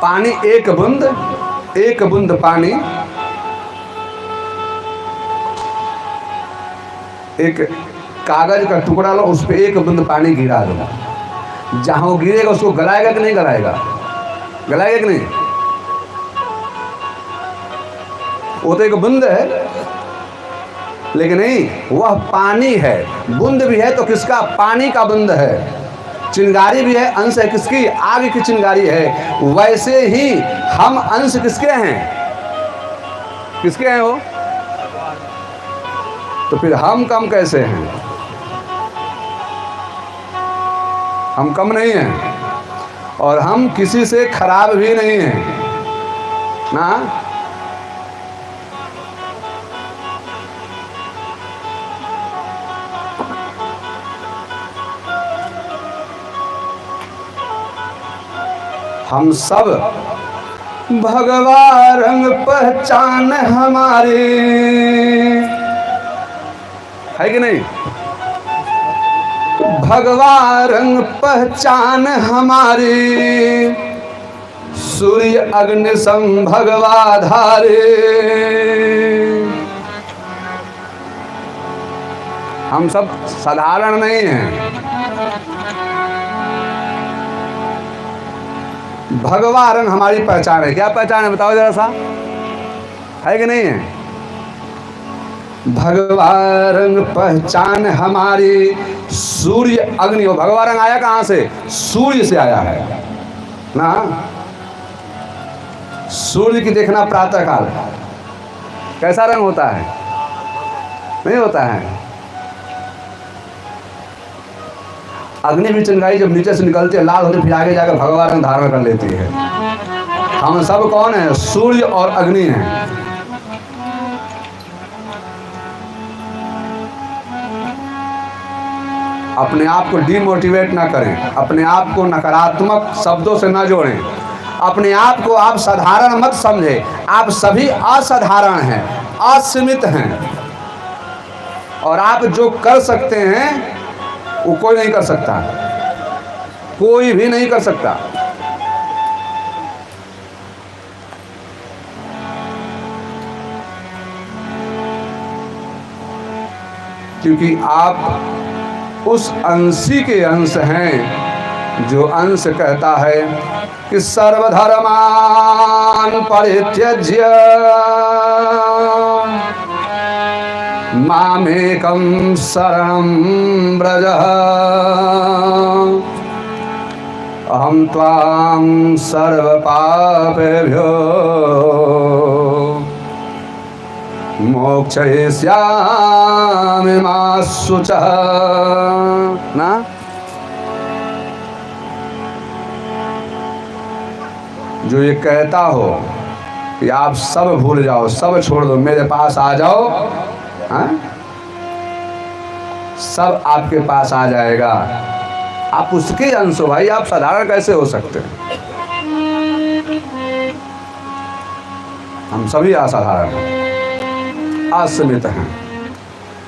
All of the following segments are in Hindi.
पानी एक बूंद पानी, एक कागज का टुकड़ा लो, उस पर एक बूंद पानी गिरा दो, जहां वो गिरेगा उसको गलाएगा कि नहीं गलाएगा? गलाएगा कि नहीं? वो तो एक बूंद है, लेकिन नहीं, वह पानी है। बूंद भी है तो किसका? पानी का बूंद है। चिंगारी भी है, अंश है किसकी? आग की चिंगारी है। वैसे ही हम अंश किसके हैं? किसके हैं वो? तो फिर हम कम कैसे हैं? हम कम नहीं हैं और हम किसी से खराब भी नहीं हैं ना। हम सब भगवा रंग पहचान हमारी, है कि नहीं? भगवा रंग पहचान हमारी, सूर्य अग्नि सम भगवा धारे। हम सब साधारण नहीं हैं। भगवा रंग हमारी पहचान है। क्या पहचान है बताओ जरा सा, है कि नहीं है? भगवा रंग पहचान हमारी, सूर्य अग्नि। वो भगवा रंग आया कहाँ से? सूर्य से आया है ना। सूर्य की देखना प्रातः काल कैसा रंग होता है? नहीं होता है। अग्नि भी चिंगारी जब नीचे से निकलती है लाल होती, फिर आगे जाकर भगवा रंग धारण कर लेती है। हम सब कौन है? सूर्य और अग्नि हैं। अपने आप को डिमोटिवेट ना करें, अपने आप को नकारात्मक शब्दों से ना जोड़ें, अपने आप को आप साधारण मत समझें। आप सभी असाधारण हैं, असीमित हैं, और आप जो कर सकते हैं वो कोई नहीं कर सकता, कोई भी नहीं कर सकता। क्योंकि आप उस अंशी के अंश हैं जो अंश कहता है कि सर्वधर्मान परित्यज्य मामेकं शरणं व्रज, अहं त्वां सर्वपापेभ्यो मोक्षयिष्यामि मा शुचः। ना जो ये कहता हो कि आप सब भूल जाओ, सब छोड़ दो, मेरे पास आ जाओ, हाँ? सब आपके पास आ जाएगा। आप उसके अंश हो भाई, आप साधारण कैसे हो सकते हैं? हम सभी असाधारण हैं, असीमित हैं,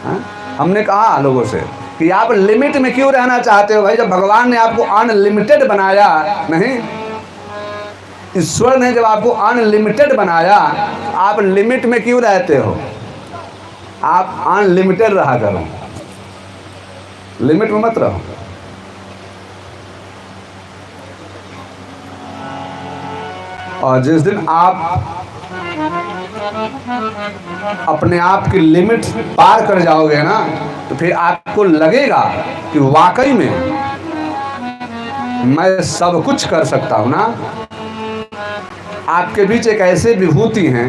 हाँ? हमने कहा लोगों से कि आप लिमिट में क्यों रहना चाहते हो भाई? जब भगवान ने आपको अनलिमिटेड बनाया, नहीं, ईश्वर ने जब आपको अनलिमिटेड बनाया, आप लिमिट में क्यों रहते हो? आप अनलिमिटेड रहा करो, लिमिट में मत रहो। और जिस दिन आप अपने आप की लिमिट पार कर जाओगे ना, तो फिर आपको लगेगा कि वाकई में मैं सब कुछ कर सकता हूं ना। आपके बीच एक ऐसे विभूति हैं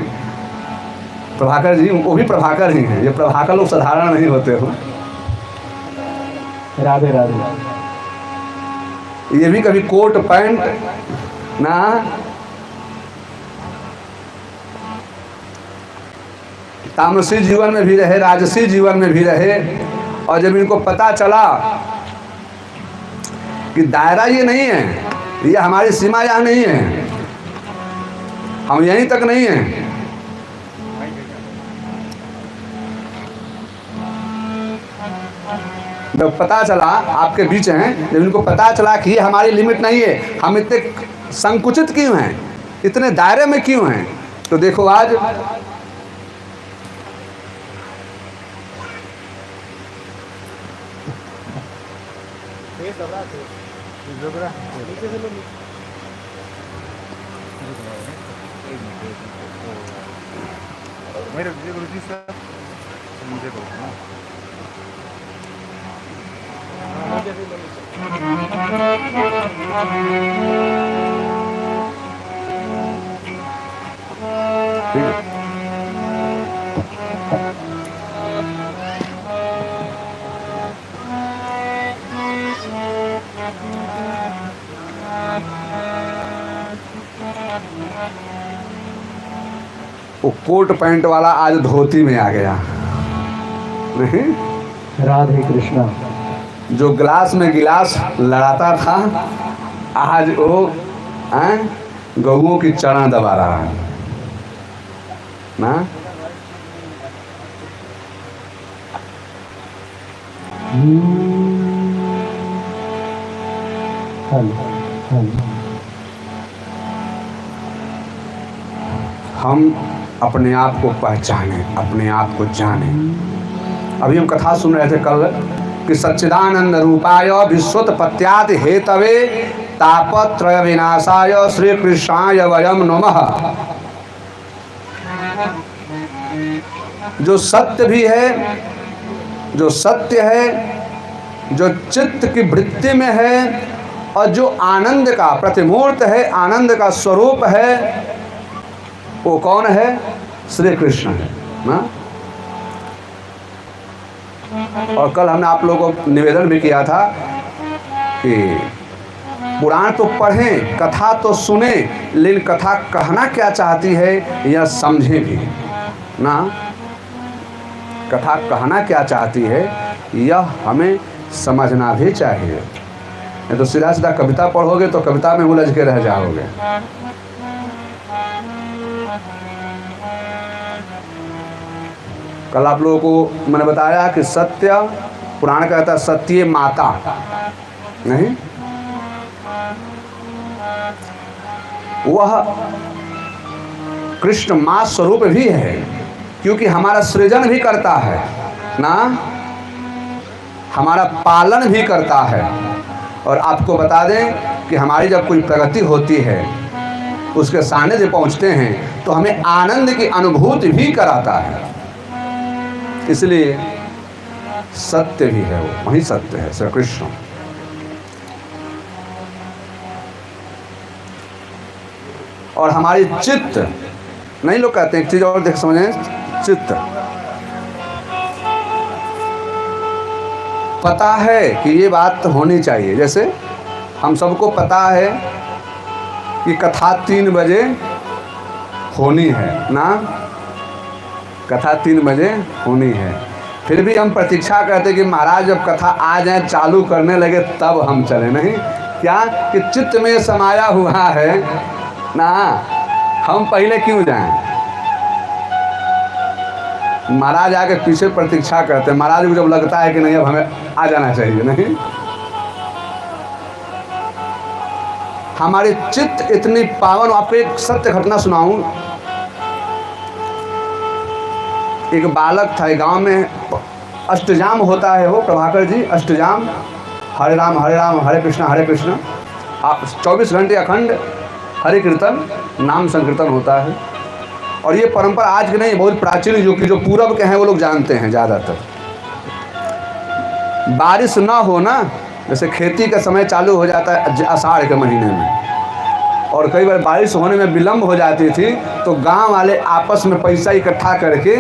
प्रभाकर जी, वो भी प्रभाकर ही हैं। ये प्रभाकर लोग साधारण नहीं होते हो। राधे राधे। ये भी कभी कोट पैंट ना, तामसी जीवन में भी रहे, राजसी जीवन में भी रहे, और जब इनको पता चला कि दायरा ये नहीं है, ये हमारी सीमा यहाँ नहीं है, हम यहीं तक नहीं हैं, जब पता चला आपके बीच हैं, जब इनको पता चला कि ये हमारी लिमिट नहीं है, हम इतने संकुचित क्यों हैं, इतने दायरे में क्यों हैं? तो देखो आज मेरे गुरुजी सर मुझे बोलना वो कोट पैंट वाला आज धोती में आ गया। नहीं, राधे कृष्णा। जो गिलास में गिलास लड़ाता था आज वो गऊओं की चना दबा रहा है ना। हम अपने आप को पहचाने, अपने आप को जाने। अभी हम कथा सुन रहे थे कल कि सच्चिदानंद रूपाय विश्वोत्पत्त्यादि हेतवे तापत्रय विनाशाय श्री कृष्णाय वयम नमः। जो सत्य भी है, जो सत्य है, जो चित्त की वृत्ति में है और जो आनंद का प्रतिमूर्त है, आनंद का स्वरूप है, वो कौन है? श्री कृष्ण है ना। और कल हमने आप लोगों को निवेदन भी किया था कि पुराण तो पढ़ें, कथा तो सुने, लेकिन कथा कहना क्या चाहती है यह समझें भी ना। कथा कहना क्या चाहती है यह हमें समझना भी चाहिए। नहीं तो सीधा सीधा कविता पढ़ोगे तो कविता में उलझ के रह जाओगे। कल आप लोगों को मैंने बताया कि सत्य, पुराण कहता है सत्य माता, नहीं, वह कृष्ण माँ स्वरूप भी है, क्योंकि हमारा सृजन भी करता है ना, हमारा पालन भी करता है। और आपको बता दें कि हमारी जब कोई प्रगति होती है, उसके सानिध्य पहुँचते हैं तो हमें आनंद की अनुभूति भी कराता है। इसलिए सत्य भी है, वो वही सत्य है, श्री कृष्ण। और हमारी चित्त, नहीं लोग कहते हैं एक चीज और देख समझें, चित्त पता है कि ये बात होनी चाहिए। जैसे हम सबको पता है कि कथा 3 बजे होनी है ना, कथा 3 बजे होनी है, फिर भी हम प्रतीक्षा करते कि महाराज जब कथा आ जाए, चालू करने लगे तब हम चले। नहीं, क्या कि चित्त में समाया हुआ है ना, हम पहले क्यों जाएं? महाराज आके पीछे प्रतीक्षा करते हैं, महाराज को जब लगता है कि नहीं अब हमें आ जाना चाहिए। नहीं, हमारी चित्त इतनी पावन। आपको एक सत्य घटना सुनाऊं। एक बालक था, एक गांव में अष्टजाम होता है, वो प्रभाकर जी, अष्टजाम, हरे राम हरे कृष्ण, आप 24 घंटे अखंड हरे कीर्तन नाम संकीर्तन होता है। और ये परंपरा आज की नहीं, बहुत प्राचीन युग की, जो पूरब के हैं वो लोग जानते हैं ज़्यादातर। बारिश ना हो ना, जैसे खेती का समय चालू हो जाता है आषाढ़ के महीने में, और कई बार बारिश होने में विलम्ब हो जाती थी, तो गांव वाले आपस में पैसा इकट्ठा करके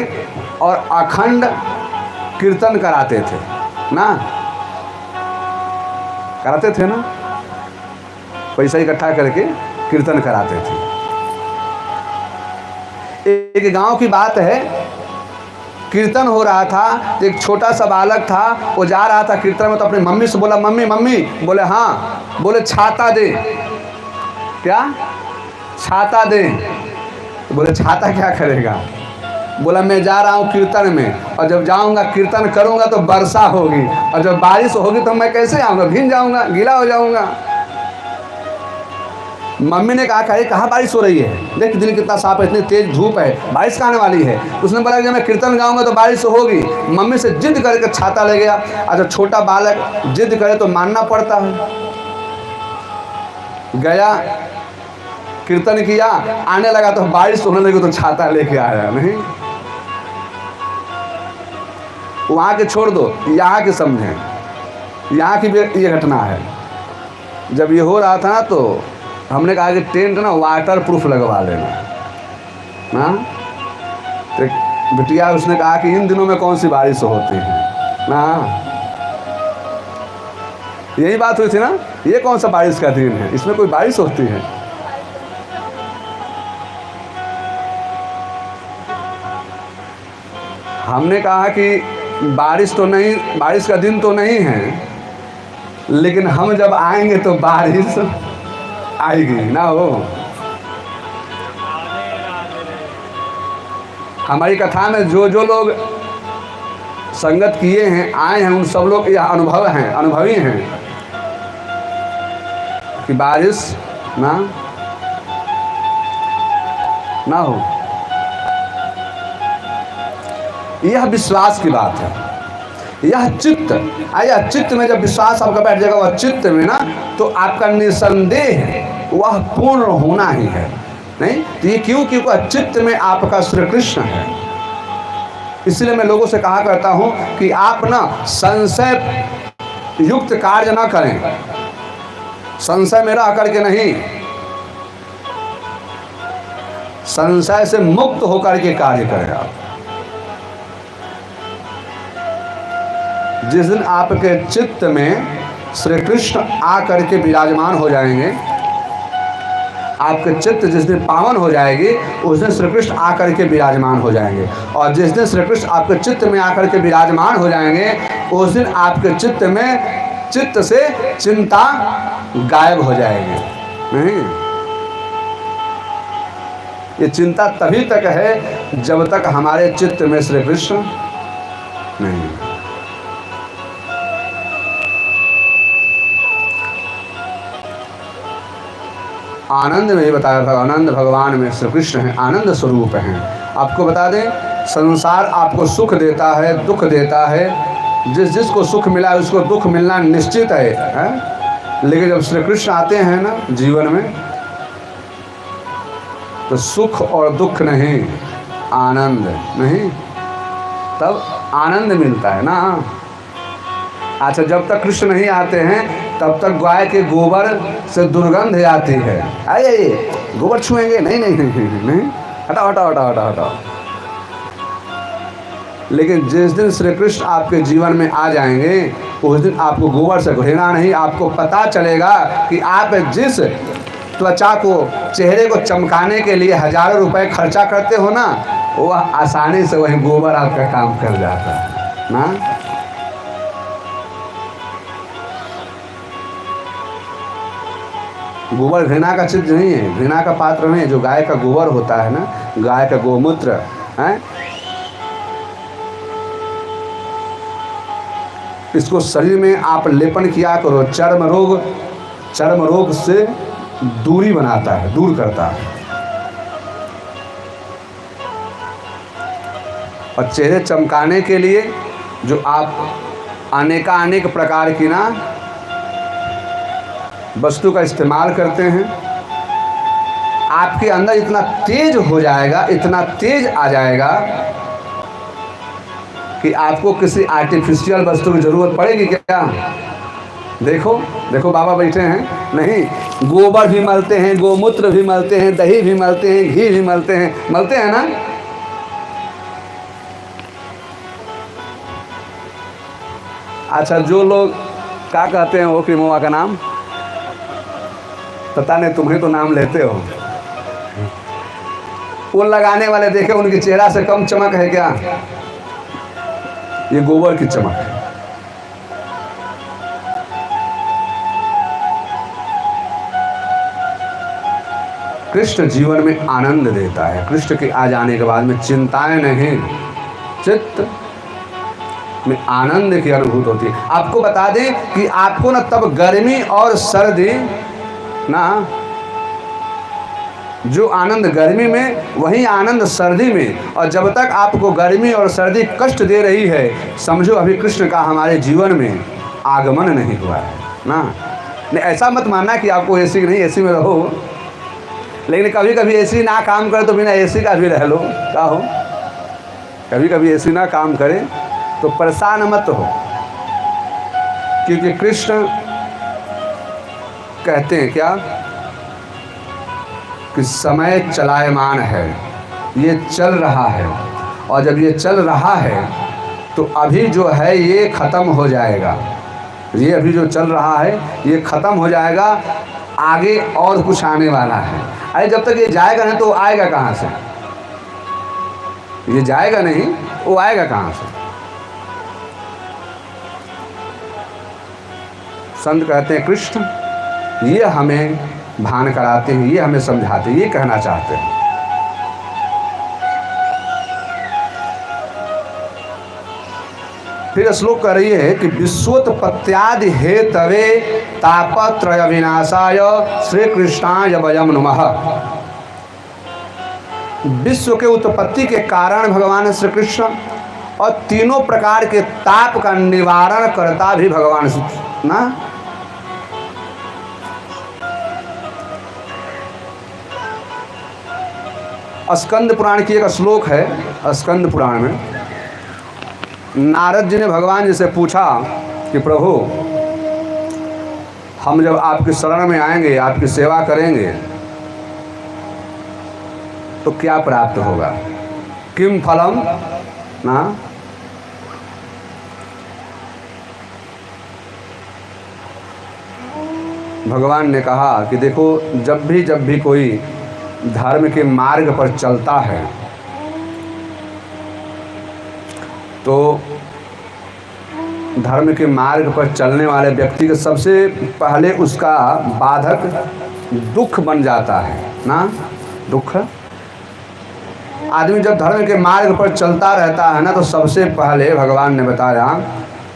और अखंड कीर्तन कराते थे ना, कराते थे ना, पैसा इकट्ठा करके कीर्तन कराते थे। एक गांव की बात है, कीर्तन हो रहा था, एक छोटा सा बालक था, वो जा रहा था कीर्तन में, तो अपनी मम्मी से बोला, मम्मी मम्मी, बोले हाँ, बोले छाता दे। क्या? छाता दे। तो बोले छाता क्या करेगा? बोला मैं जा रहा हूँ कीर्तन में, और जब जाऊँगा कीर्तन करूँगा तो वर्षा होगी, और जब बारिश होगी तो मैं कैसे आऊँगा? भीग जाऊँगा, गीला हो जाऊँगा। मम्मी ने कहा अरे कहाँ बारिश हो रही है, देख दिन कितना साफ है, इतनी तेज धूप है, बारिश कहाँ आने वाली है। उसने बोला कि मैं कीर्तन गाऊंगा तो बारिश होगी। मम्मी से जिद करके छाता ले गया। अच्छा छोटा बालक जिद करे तो मानना पड़ता है। गया कीर्तन किया, आने लगा तो बारिश होने लगी तो छाता लेके आया नहीं। वहाँ के छोड़ दो, यहाँ के समझें, यहाँ की भी ये घटना है। जब ये हो रहा था ना तो हमने कहा कि टेंट ना वाटर प्रूफ लगवा लेना ना। तो बिटिया उसने कहा कि इन दिनों में कौन सी बारिश होती है ना, यही बात हुई थी ना, ये कौन सा बारिश का दिन है, इसमें कोई बारिश होती है। हमने कहा कि बारिश तो नहीं, बारिश का दिन तो नहीं है, लेकिन हम जब आएंगे तो बारिश आएगी ना। हो हमारी कथा में जो जो लोग संगत किए हैं, आए हैं, उन सब लोग यह अनुभव हैं, अनुभवी हैं कि बारिश ना हो। यह विश्वास की बात है, यह चित्त। यह चित्त में जब विश्वास आपका बैठ जाएगा वह चित्त में ना, तो आपका निसंदेह वह पूर्ण होना ही है। नहीं तो ये क्यों, क्योंकि चित्त में आपका श्री कृष्ण है। इसलिए मैं लोगों से कहा करता हूं कि आप ना संशय युक्त कार्य ना करें, संशय में रह करके नहीं, संशय से मुक्त होकर के कार्य करें आप। जिस दिन आपके चित्त में श्री कृष्ण आकर के विराजमान हो जाएंगे, आपके चित्त जिस दिन पावन हो जाएगी, उस दिन श्री कृष्ण आकर के विराजमान हो जाएंगे। और जिस दिन श्री कृष्ण आपके चित्त में आकर के विराजमान हो जाएंगे, उस दिन आपके चित्त से चिंता गायब हो जाएगी। नहीं, ये चिंता तभी तक है जब तक हमारे चित्त में श्री कृष्ण नहीं। आनंद में बताया था, आनंद भगवान में श्री कृष्ण है, आनंद स्वरूप हैं। आपको बता दें, संसार आपको सुख देता है, दुख देता है, जिसको सुख मिला है उसको दुख मिलना निश्चित है? लेकिन जब श्री कृष्ण आते हैं ना जीवन में, तो सुख और दुख नहीं, आनंद नहीं, तब आनंद मिलता है ना। अच्छा जब तक कृष्ण नहीं आते हैं तब तक गाय के गोबर से दुर्गंध आती है। आइए गोबर छुएंगे, नहीं नहीं नहीं नहीं, नहीं। हटाओ हटाओ हटाओ हटाओ हटाओ। लेकिन जिस दिन श्री कृष्ण आपके जीवन में आ जाएंगे, उस दिन आपको गोबर से घृणा नहीं, आपको पता चलेगा कि आप जिस त्वचा को, चेहरे को चमकाने के लिए हजारों रुपए खर्चा करते हो ना, वह आसानी से वही गोबर आपका काम कर जाता है ना। गोबर घृणा का चीज नहीं है, घृणा का पात्र नहीं है। जो गाय का गोबर होता है ना, गाय का गोमूत्र है, इसको शरीर में आप लेपन किया करो, चर्म रोग से दूरी बनाता है, दूर करता है। और चेहरे चमकाने के लिए जो आप अनेक प्रकार की ना वस्तु का इस्तेमाल करते हैं, आपके अंदर इतना तेज हो जाएगा, इतना तेज आ जाएगा कि आपको किसी आर्टिफिशियल वस्तु की जरूरत पड़ेगी क्या? देखो देखो बाबा बैठे हैं, नहीं गोबर भी मलते हैं, गोमूत्र भी मलते हैं, दही भी मलते हैं, घी भी मलते हैं ना। अच्छा जो लोग क्या कहते हैं वो क्रीमोवा का नाम, पता नहीं तुम्हें तो नाम लेते हो, वो लगाने वाले देखे उनके चेहरा से कम चमक है क्या? ये गोबर की चमक है। कृष्ण जीवन में आनंद देता है। कृष्ण के आ जाने के बाद में चिंताएं नहीं, चित्त में आनंद की अनुभूति होती है। आपको बता दें कि आपको ना तब गर्मी और सर्दी ना जो आनंद गर्मी में वही आनंद सर्दी में। और जब तक आपको गर्मी और सर्दी कष्ट दे रही है, समझो अभी कृष्ण का हमारे जीवन में आगमन नहीं हुआ है ना। नहीं, ऐसा मत मानना कि आपको एसी नहीं, एसी में रहो, लेकिन कभी कभी एसी ना काम करे तो बिना एसी का भी रह लो। क्या हो, कभी कभी एसी ना काम करे तो परेशान मत हो, क्योंकि कृष्ण कहते हैं क्या कि समय चलायमान है, ये चल रहा है, और जब ये चल रहा है तो अभी जो है ये ख़त्म हो जाएगा। ये अभी जो चल रहा है ये ख़त्म हो जाएगा, आगे और कुछ आने वाला है। अरे जब तक ये जाएगा नहीं तो आएगा कहाँ से? ये जाएगा नहीं, वो आएगा कहाँ से? संत कहते हैं कृष्ण ये हमें भान कराते हैं, ये हमें समझाते हैं, ये कहना चाहते हैं। फिर श्लोक कह रही है कि विश्वोत्पत्त्यादि हेतवे तापत्रय विनाशाय श्री कृष्णाय वयं नमः। विश्व के उत्पत्ति के कारण भगवान श्री कृष्ण और तीनों प्रकार के ताप का निवारण करता भी भगवान ना। स्कंद पुराण की एक श्लोक है, स्कंद पुराण में नारद जी ने भगवान जी से पूछा कि प्रभु हम जब आपकी शरण में आएंगे, आपकी सेवा करेंगे तो क्या प्राप्त होगा? किम फलम ना। भगवान ने कहा कि देखो जब भी कोई धर्म के मार्ग पर चलता है तो धर्म के मार्ग पर चलने वाले व्यक्ति के सबसे पहले उसका बाधक दुख बन जाता है ना। दुख, आदमी जब धर्म के मार्ग पर चलता रहता है ना तो सबसे पहले भगवान ने बताया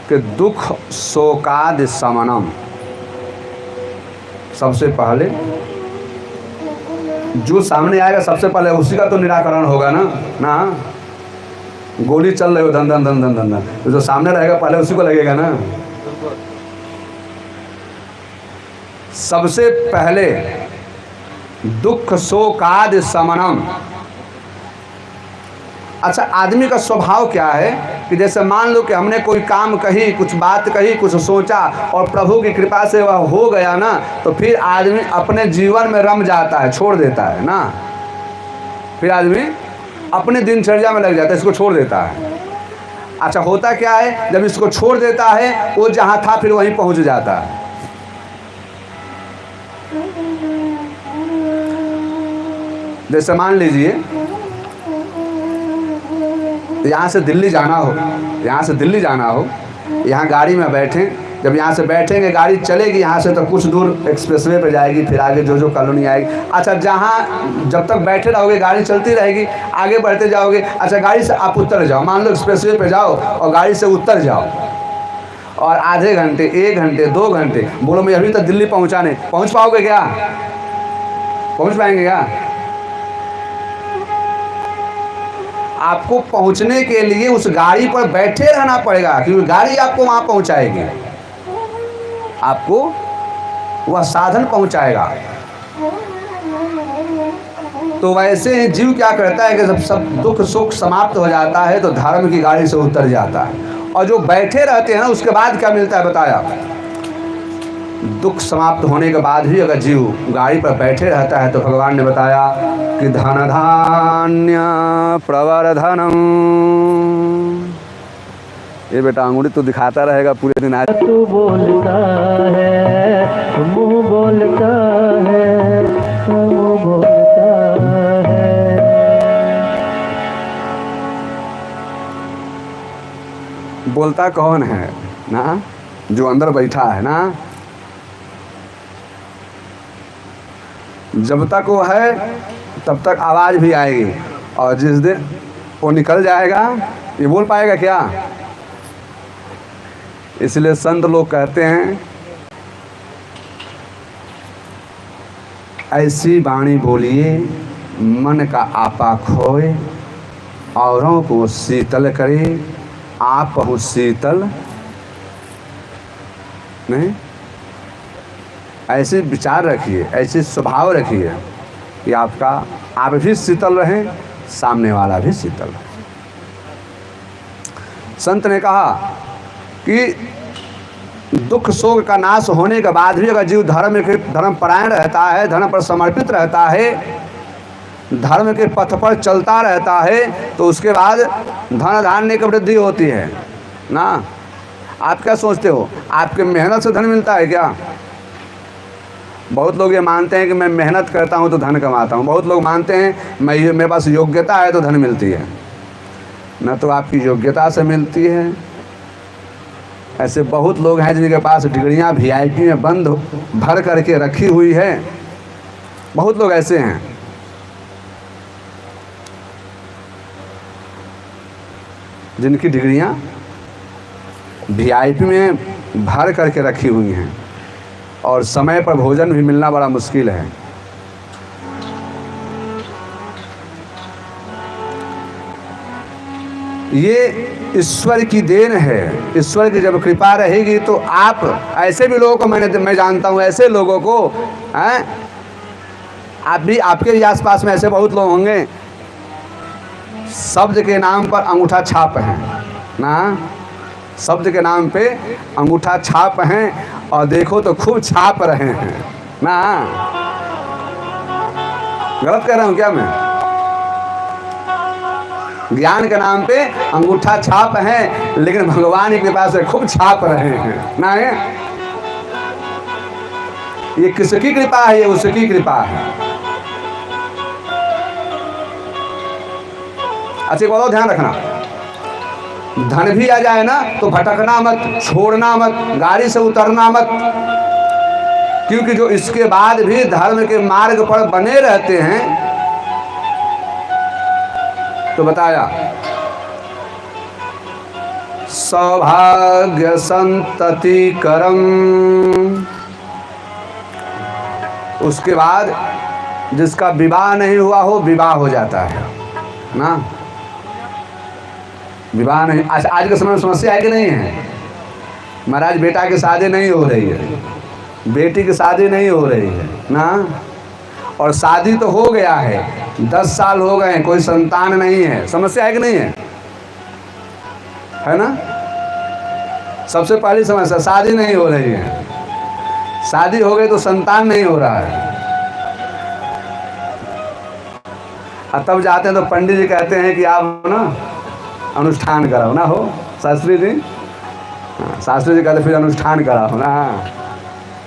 कि दुख शोकादि शमनम। सबसे पहले जो सामने आएगा सबसे पहले उसी का तो निराकरण होगा ना। गोली चल रही हो धन धन धन धन धन धन, तो जो सामने रहेगा पहले उसी को लगेगा ना। सबसे पहले दुख शोकादि शमनम। अच्छा, आदमी का स्वभाव क्या है कि जैसे मान लो कि हमने कोई काम कही, कुछ बात कही, कुछ सोचा और प्रभु की कृपा से वह हो गया ना, तो फिर आदमी अपने जीवन में रम जाता है, छोड़ देता है ना। फिर आदमी अपने दिनचर्या में लग जाता है, इसको छोड़ देता है। अच्छा, होता क्या है जब इसको छोड़ देता है वो जहाँ था फिर वहीं पहुँच जाता है। जैसे मान लीजिए यहाँ से दिल्ली जाना हो, यहाँ गाड़ी में बैठें, जब यहाँ से बैठेंगे गाड़ी चलेगी यहाँ से तो कुछ दूर एक्सप्रेसवे पे जाएगी, फिर आगे जो कॉलोनी आएगी। अच्छा, जहाँ जब तक बैठे रहोगे गाड़ी चलती रहेगी, आगे बढ़ते जाओगे। अच्छा, गाड़ी से आप उतर जाओ, मान लो एक्सप्रेसवे पे जाओ और गाड़ी से उतर जाओ और आधे घंटे, 1 घंटे, 2 घंटे बोलो मैं अभी तक दिल्ली पहुँचाने पहुँच पाओगे क्या? पहुँच पाएंगे क्या? आपको पहुंचने के लिए उस गाड़ी पर बैठे रहना पड़ेगा, क्योंकि गाड़ी आपको वहां पहुंचाएगी, आपको वह साधन पहुंचाएगा। तो वैसे ही जीव क्या करता है कि जब सब दुख सुख समाप्त हो जाता है तो धर्म की गाड़ी से उतर जाता है। और जो बैठे रहते हैं ना उसके बाद क्या मिलता है बताया? दुख समाप्त होने के बाद भी अगर जीव गाड़ी पर बैठे रहता है तो भगवान ने बताया कि धन धान्य प्रवर्धनम। ये बेटा अंगुली तो दिखाता रहेगा पूरे दिन। आज तू बोलता है, मुँह बोलता है, मुँह बोलता है। बोलता कौन है ना? जो अंदर बैठा है ना। जब तक वो है तब तक आवाज़ भी आएगी, और जिस दिन वो निकल जाएगा ये बोल पाएगा क्या? इसलिए संत लोग कहते हैं ऐसी वाणी बोलिए मन का आपा खोए, औरों को शीतल करे आप हो शीतल नहीं। ऐसे विचार रखिए, ऐसे स्वभाव रखिए कि आप भी शीतल रहें, सामने वाला भी शीतल रहे। संत ने कहा कि दुख शोक का नाश होने के बाद भी अगर जीव धर्म परायण रहता है, धर्म पर समर्पित रहता है, धर्म के पथ पर चलता रहता है, तो उसके बाद धन धान्य की वृद्धि होती है ना। आप क्या सोचते हो, आपके मेहनत से धन मिलता है क्या? बहुत लोग ये मानते हैं कि मैं मेहनत करता हूँ तो धन कमाता हूँ। बहुत लोग मानते हैं मेरे पास योग्यता है तो धन मिलती है। न तो आपकी योग्यता से मिलती है। ऐसे बहुत लोग हैं जिनके पास डिग्रियाँ VIP में बंद भर करके रखी हुई है। बहुत लोग ऐसे हैं। जिनकी डिग्रियाँ VIP में भर करके रखी हुई हैं और समय पर भोजन भी मिलना बड़ा मुश्किल है। ये ईश्वर की देन है। ईश्वर की जब कृपा रहेगी तो आप ऐसे भी लोगों को मैं जानता हूँ, ऐसे लोगों को हैं, आप भी आपके भी आसपास में ऐसे बहुत लोग होंगे, शब्द के नाम पर अंगूठा छाप हैं ना। शब्द के नाम पे अंगूठा छाप हैं और देखो तो खूब छाप रहे हैं ना। गलत कह रहा हूँ क्या मैं? ज्ञान के नाम पे अंगूठा छाप हैं, लेकिन भगवान की कृपा से खूब छाप रहे हैं ना। ये किसकी कृपा है? ये उसकी कृपा है। अच्छा एक और ध्यान रखना, धन भी आ जाए ना तो भटकना मत, छोड़ना मत, गाड़ी से उतरना मत, क्योंकि जो इसके बाद भी धर्म के मार्ग पर बने रहते हैं, तो बताया सौभाग्य संतति करम, उसके बाद जिसका विवाह नहीं हुआ हो विवाह हो जाता है ना। विवाह नहीं, आज के समय में समस्या है कि नहीं है? महाराज बेटा की शादी नहीं हो रही है, बेटी की शादी नहीं हो रही है ना, और शादी तो हो गया है, 10 साल हो गए हैं, कोई संतान नहीं है। समस्या है कि नहीं है ना? सबसे पहली समस्या शादी नहीं हो रही है। शादी हो गई तो संतान नहीं हो रहा है। और तब जाते हैं तो पंडित जी कहते हैं कि आप ना अनुष्ठान कराओ ना। हो शास्त्री जी, शास्त्री जी कहते फिर अनुष्ठान कराओ ना।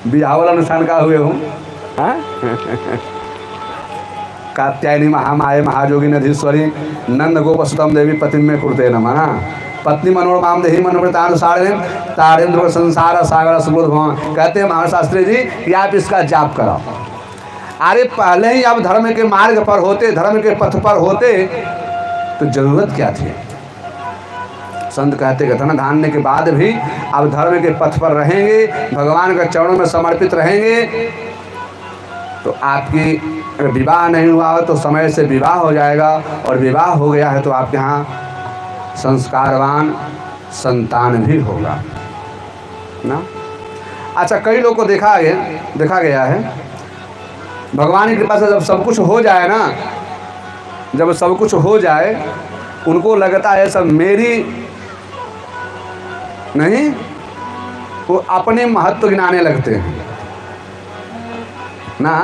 बिहाव वाला अनुष्ठान का हुए हूँ। कात्यायनी महामाये महाजोगी नधीश्वरी नंद गोपसुतम देवी पति में कुरते नमः पत्नी मनोरमाम देही मनोवृतानुसार तारेंद्र संसार सागर सुबोध भवन। कहते हैं महाराज शास्त्री जी कि आप इसका जाप कराओ। अरे पहले ही आप धर्म के मार्ग पर होते, धर्म के पथ पर होते तो जरूरत क्या थी? संत कहते कि धन धान्य के बाद भी आप धर्म के पथ पर रहेंगे, भगवान के चरणों में समर्पित रहेंगे, तो आपकी विवाह नहीं हुआ हो तो समय से विवाह हो जाएगा, और विवाह हो गया है तो आपके यहाँ संस्कारवान संतान भी होगा ना। अच्छा कई लोग को देखा गया है भगवान की कृपा से जब सब कुछ हो जाए ना, जब सब कुछ हो जाए उनको लगता है सब मेरी नहीं, वो अपने महत्व गिनाने लगते हैं ना।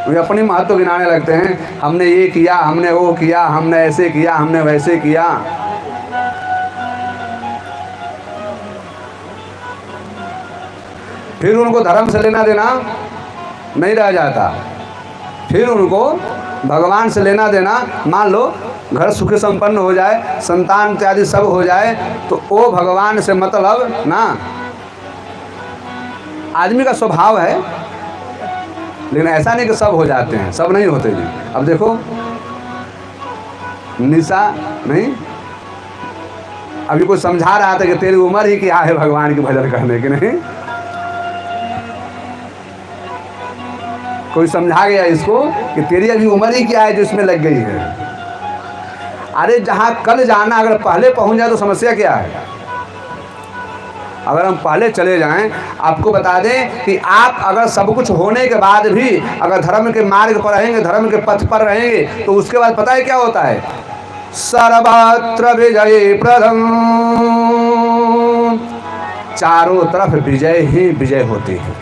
वे अपनी महत्व गिनाने लगते हैं, हमने ये किया, हमने वो किया, हमने ऐसे किया, हमने वैसे किया। फिर उनको धर्म से लेना देना नहीं रह जाता। फिर उनको भगवान से लेना देना, मान लो घर सुख संपन्न हो जाए, संतान इत्यादि सब हो जाए, तो वो भगवान से मतलब ना। आदमी का स्वभाव है, लेकिन ऐसा नहीं कि सब हो जाते हैं, सब नहीं होते जी। अब देखो निशा नहीं, अभी कोई समझा रहा था कि तेरी उम्र ही क्या है भगवान की भजन करने की, नहीं कोई समझा गया इसको कि तेरी अभी उम्र ही क्या है जो इसमें लग गई है। अरे जहाँ कल जाना अगर पहले पहुँच जाए तो समस्या क्या है। अगर हम पहले चले जाएं, आपको बता दें कि आप अगर सब कुछ होने के बाद भी अगर धर्म के मार्ग पर रहेंगे, धर्म के पथ पर रहेंगे, तो उसके बाद पता है क्या होता है, सर्वत्र विजय प्रदम, चारों तरफ विजय ही विजय होती है।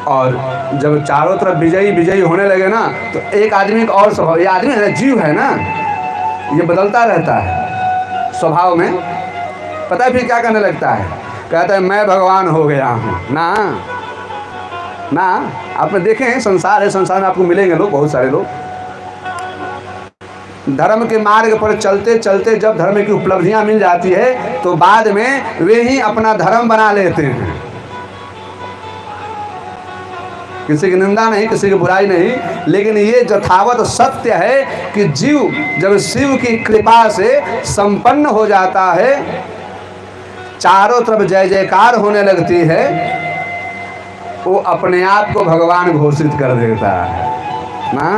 और जब चारों तरफ विजयी विजयी होने लगे ना, तो एक आदमी का और स्वभाव, ये आदमी है ना, जीव है ना, ये बदलता रहता है स्वभाव में। पता है फिर क्या करने लगता है, कहता है मैं भगवान हो गया हूँ ना। ना आपने देखे हैं, संसार है, संसार में आपको मिलेंगे लोग, बहुत सारे लोग धर्म के मार्ग पर चलते चलते जब धर्म की उपलब्धियां मिल जाती है तो बाद में वे ही अपना धर्म बना लेते हैं। किसी की निंदा नहीं, किसी की बुराई नहीं, लेकिन ये यथावत सत्य है कि जीव जब शिव की कृपा से संपन्न हो जाता है, चारों तरफ जय जयकार होने लगती है, वो अपने आप को भगवान घोषित कर देता है ना,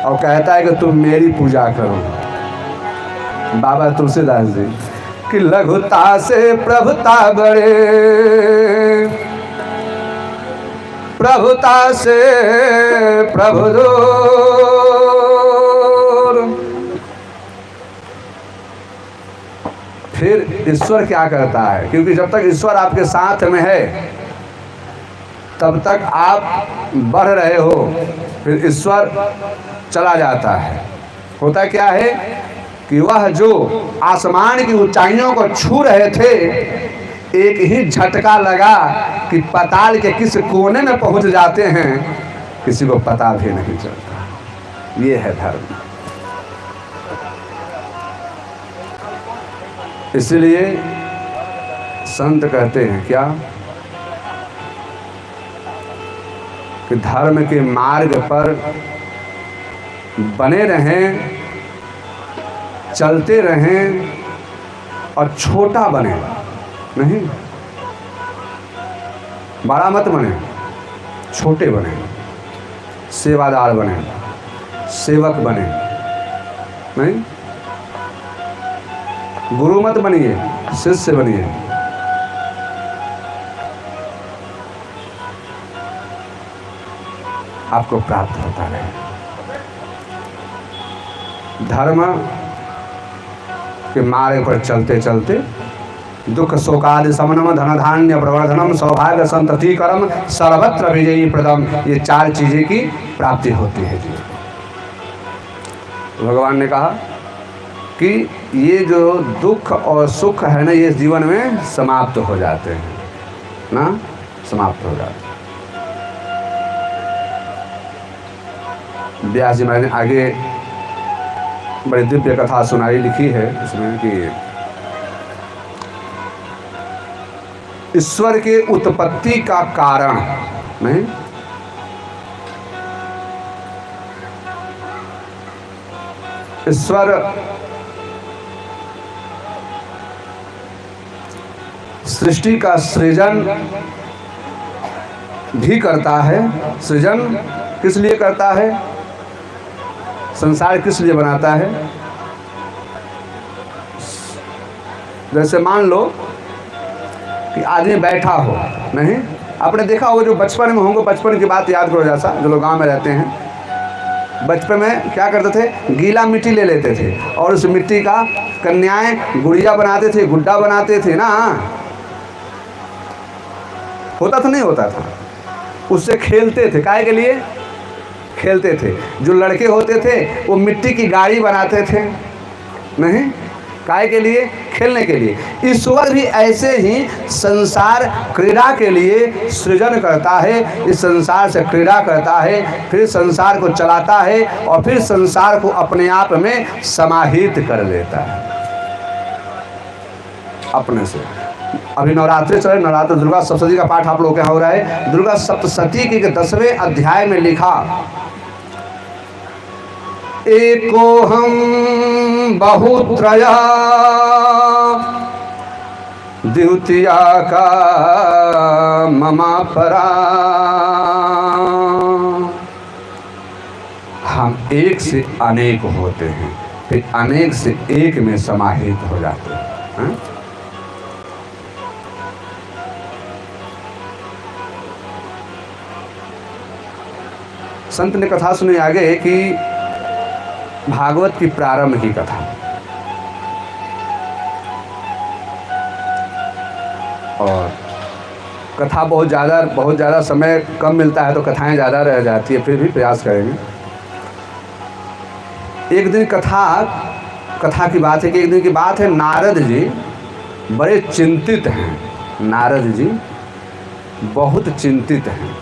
और कहता है कि तुम मेरी पूजा करो। बाबा तुलसीदास जी कि लघुता से प्रभुता बड़े, प्रभुता से प्रभु दूर। फिर ईश्वर क्या करता है, क्योंकि जब तक ईश्वर आपके साथ में है तब तक आप बढ़ रहे हो, फिर ईश्वर चला जाता है। होता क्या है कि वह जो आसमान की ऊंचाइयों को छू रहे थे, एक ही झटका लगा कि पाताल के किस कोने में पहुंच जाते हैं, किसी को पता भी नहीं चलता। ये है धर्म। इसलिए संत कहते हैं क्या कि धर्म के मार्ग पर बने रहें, चलते रहें और छोटा बने, नहीं बड़ा मत बने, छोटे बने, सेवादार बने, सेवक बने, नहीं गुरु मत बनिए, शिष्य बनिए। आपको प्राप्त होता रहे। धर्म के मार्ग पर चलते चलते दुख शोकादि शमनम धन धान्य प्रवर्धनम सौभाग्य संततिकरम सर्वत्र विजयी प्रदम, ये चार चीजें की प्राप्ति होती है जी। भगवान ने कहा कि ये जो दुख और सुख है ना, ये जीवन में समाप्त हो जाते हैं ना, समाप्त हो जाते हैं। व्यास जी मैंने आगे बड़ी दिव्य कथा सुनाई, लिखी है इसमें कि ईश्वर के उत्पत्ति का कारण नहीं, ईश्वर सृष्टि का सृजन भी करता है। सृजन किस लिए करता है, संसार किस लिए बनाता है। जैसे मान लो कि आदमी बैठा हो, नहीं आपने देखा होगा जो बचपन में होंगे, बचपन की बात याद करो, जैसा जो लोग गांव में रहते हैं, बचपन में क्या करते थे, गीला मिट्टी ले लेते थे और उस मिट्टी का कन्याएं गुड़िया बनाते थे, गुड्डा बनाते थे ना, होता था नहीं होता था, उससे खेलते थे। काहे के लिए खेलते थे। जो लड़के होते थे वो मिट्टी की गाड़ी बनाते थे, नहीं काहे के लिए, खेलने के लिए। ईश्वर भी ऐसे ही संसार क्रीड़ा के लिए सृजन करता है, इस संसार से क्रीड़ा करता है, फिर संसार को चलाता है और फिर संसार को अपने आप में समाहित कर लेता है अपने से। अभी नवरात्रि चले, नवरात्र दुर्गा सप्तशती का पाठ आप लोगों के यहाँ हो रहा है। दुर्गा सप्तशती के 10वें अध्याय में लिखा, एको हम बहुत्रया द्वितीया का ममा परा। हम एक से अनेक होते हैं, फिर अनेक से एक में समाहित हो जाते हैं। संत ने कथा सुनी आगे कि भागवत की प्रारंभ की कथा, और कथा बहुत ज़्यादा समय कम मिलता है तो कथाएं ज़्यादा रह जाती है, फिर भी प्रयास करेंगे। एक दिन कथा की बात है कि एक दिन की बात है, नारद जी बड़े चिंतित हैं। नारद जी बहुत चिंतित हैं।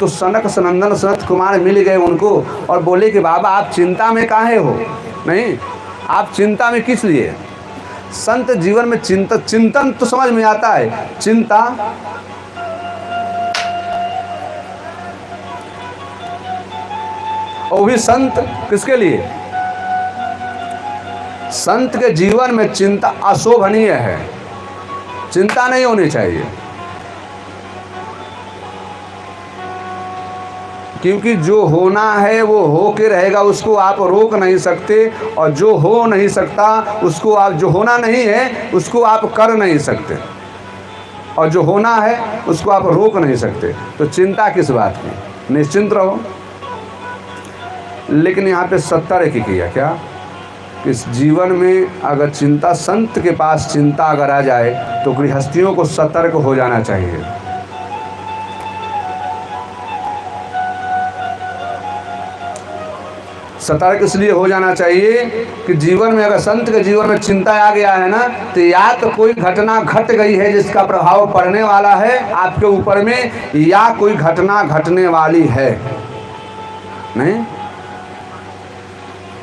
तो सनक सनंदन सनत कुमार मिल गए उनको और बोले कि बाबा आप चिंता में काहे हो? नहीं, आप चिंता में किस लिए? संत जीवन में चिंतन तो समझ में आता है, चिंता और भी संत किसके लिए? संत के जीवन में चिंता अशोभनीय है, चिंता नहीं होनी चाहिए। क्योंकि जो होना है वो हो के रहेगा, उसको आप रोक नहीं सकते, और जो हो नहीं सकता उसको आप, जो होना नहीं है उसको आप कर नहीं सकते, और जो होना है उसको आप रोक नहीं सकते। तो चिंता किस बात की? निश्चिंत रहो। लेकिन यहाँ पे सतर्क किया क्या? इस जीवन में अगर चिंता, संत के पास चिंता अगर आ जाए तो गृहस्थियों को सतर्क हो जाना चाहिए। सतर्क इसलिए हो जाना चाहिए कि जीवन में अगर संत के जीवन में चिंता आ गया है ना, तो या तो कोई घटना घट गई है जिसका प्रभाव पड़ने वाला है आपके ऊपर में, या कोई घटना घटने वाली है। नहीं,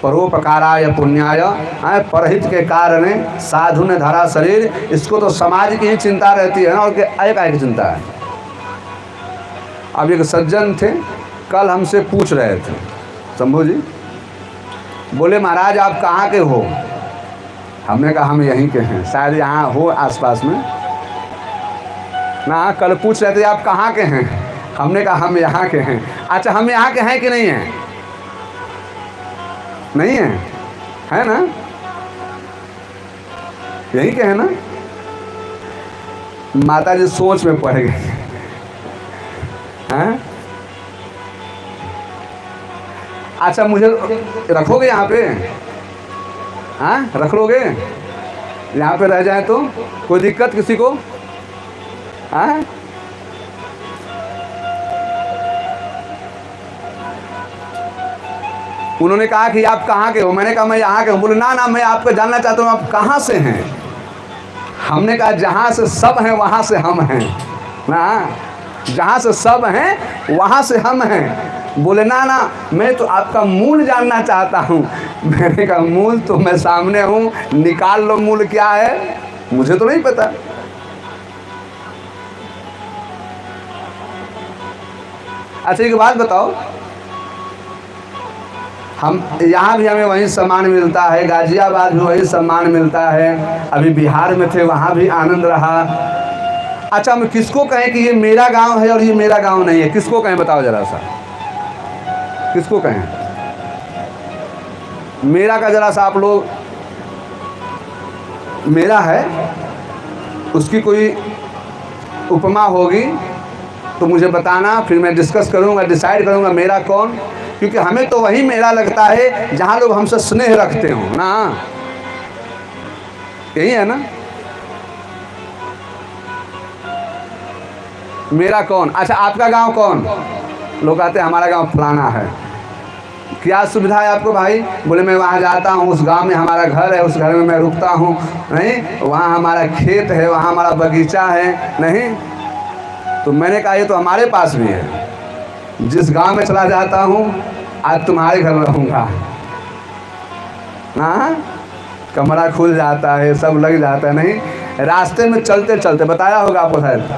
परोपकाराय पुण्याय, परहित के कारण साधु ने धरा शरीर। इसको तो समाज की ही चिंता रहती है ना, और एक चिंता है। अब एक सज्जन थे, कल हमसे पूछ रहे थे, शंभू जी बोले महाराज आप कहाँ के हो? हमने कहा हम यहीं के हैं, शायद यहाँ हो आसपास में ना। कल पूछ रहे थे आप कहाँ के हैं? हमने कहा हम यहाँ के हैं। अच्छा, हम यहाँ के हैं कि नहीं हैं? नहीं है, है ना? यहीं के हैं ना? माता जी सोच में पड़ गए हैं। अच्छा, मुझे रखोगे यहाँ पे? हाँ, रख लोगे? यहाँ पे रह जाए तो कोई दिक्कत किसी को? हाँ, उन्होंने कहा कि आप कहाँ के हो? मैंने कहा मैं यहाँ के हूँ। बोले ना ना, मैं आपको जानना चाहता हूँ आप कहाँ से हैं? हमने कहा जहाँ से सब हैं वहाँ से हम हैं ना, जहाँ से सब हैं वहाँ से हम हैं। बोले ना ना, मैं तो आपका मूल जानना चाहता हूँ। मैंने कहा मूल तो मैं सामने हूँ, निकाल लो मूल क्या है, मुझे तो नहीं पता। अच्छा एक बात बताओ, हम यहाँ भी हमें वही सम्मान मिलता है, गाजियाबाद भी वही सम्मान मिलता है, अभी बिहार में थे वहाँ भी आनंद रहा। अच्छा, हम किसको कहें कि ये मेरा गांव है और ये मेरा गांव नहीं है? किसको कहें बताओ जरा सा, किसको कहें? मेरा का जरा सा आप लोग, मेरा है उसकी कोई उपमा होगी तो मुझे बताना, फिर मैं डिस्कस करूंगा, डिसाइड करूंगा मेरा कौन। क्योंकि हमें तो वही मेरा लगता है जहां लोग हमसे स्नेह रखते हो ना, यही है ना मेरा कौन। अच्छा, आपका गांव कौन? लोग कहते हैं हमारा गांव फलाना है। क्या सुविधा है आपको भाई? बोले मैं वहाँ जाता हूँ, उस गांव में हमारा घर है, उस घर में मैं रुकता हूँ, नहीं वहाँ हमारा खेत है, वहाँ हमारा बगीचा है, नहीं। तो मैंने कहा ये तो हमारे पास भी है, जिस गांव में चला जाता हूँ आज तुम्हारे घर रहूँगा। हाँ, कमरा खुल जाता है, सब लग जाता है। नहीं, रास्ते में चलते चलते, बताया होगा आपको शायद,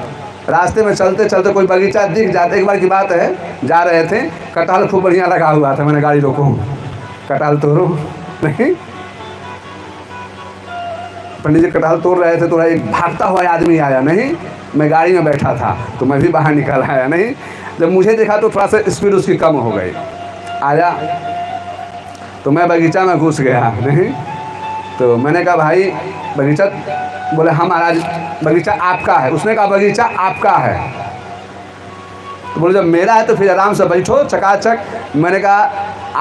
रास्ते में चलते चलते कोई बगीचा दिख जाता। एक बार की बात है, जा रहे थे, कटहल खूब बढ़िया लगा हुआ था, मैंने गाड़ी रोको, कटहल तोड़ो, नहीं पंडित जी कटहल तोड़ रहे थे तो एक भागता हुआ आदमी आया, नहीं मैं गाड़ी में बैठा था तो मैं भी बाहर निकल आया, नहीं जब मुझे देखा तो थोड़ा सा स्पीड उसकी कम हो गई, आया तो मैं बगीचा में घुस गया, नहीं तो मैंने कहा भाई बगीचा, बोले हाँ महाराज बगीचा आपका है। उसने कहा बगीचा आपका है, तो बोले जब मेरा है तो फिर आराम से बैठो चकाचक। मैंने कहा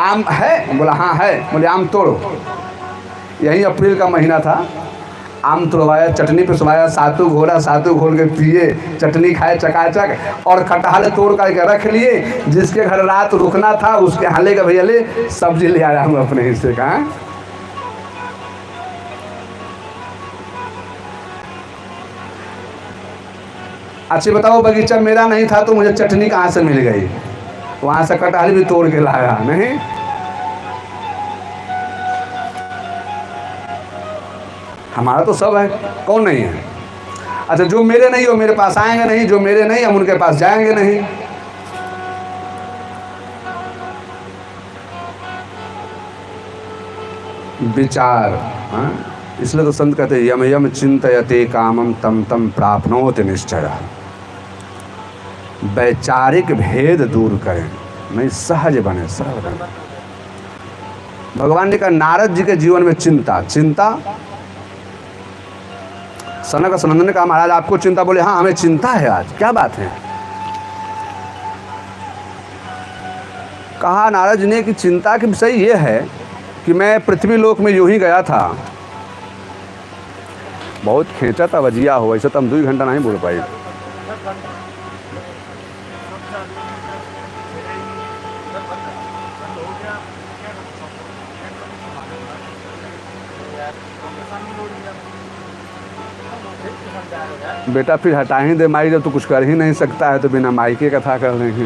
आम है, बोला हाँ है, बोले आम तोड़ो। यही अप्रैल का महीना था, आम तोड़वाया, चटनी पिसवाया, सातू घोड़ा, सातू घोल के पिए, चटनी खाए चकाचक, और कटहल तोड़ करके रख लिए। जिसके घर रात रुकना था उसके यहाँ ले के भैया ले सब्जी ले आया हूँ अपने हिस्से का। अच्छा बताओ बगीचा मेरा नहीं था तो मुझे चटनी कहाँ से मिल गई? वहाँ से कटहल भी तोड़ के लाया, नहीं हमारा तो सब है, कौन नहीं है? अच्छा जो मेरे नहीं हो मेरे पास आएंगे नहीं, जो मेरे नहीं हम उनके पास जाएंगे नहीं। विचार, हाँ इसलिए तो संत कहते यम यम चिंतयते कामम तम तम प्राप्नोति निश्चय। वैचारिक भेद दूर करें, नहीं सहज बने, सरल बने। भगवान ने कहा नारद जी के जीवन में चिंता, चिंता। सनक सनंदन ने कहा महाराज आपको चिंता? बोले हाँ हमें चिंता है। आज क्या बात है? कहा नारद जी ने कि चिंता की विषय ये है कि मैं पृथ्वी लोक में यूं ही गया था, बहुत खींचा था वजिया हो, ऐसे तो हम 2 घंटा नहीं बोल पाए। बेटा फिर हटा ही दे माई, जब तो कुछ कर ही नहीं सकता है तो बिना माई के कथा कर लेंगे।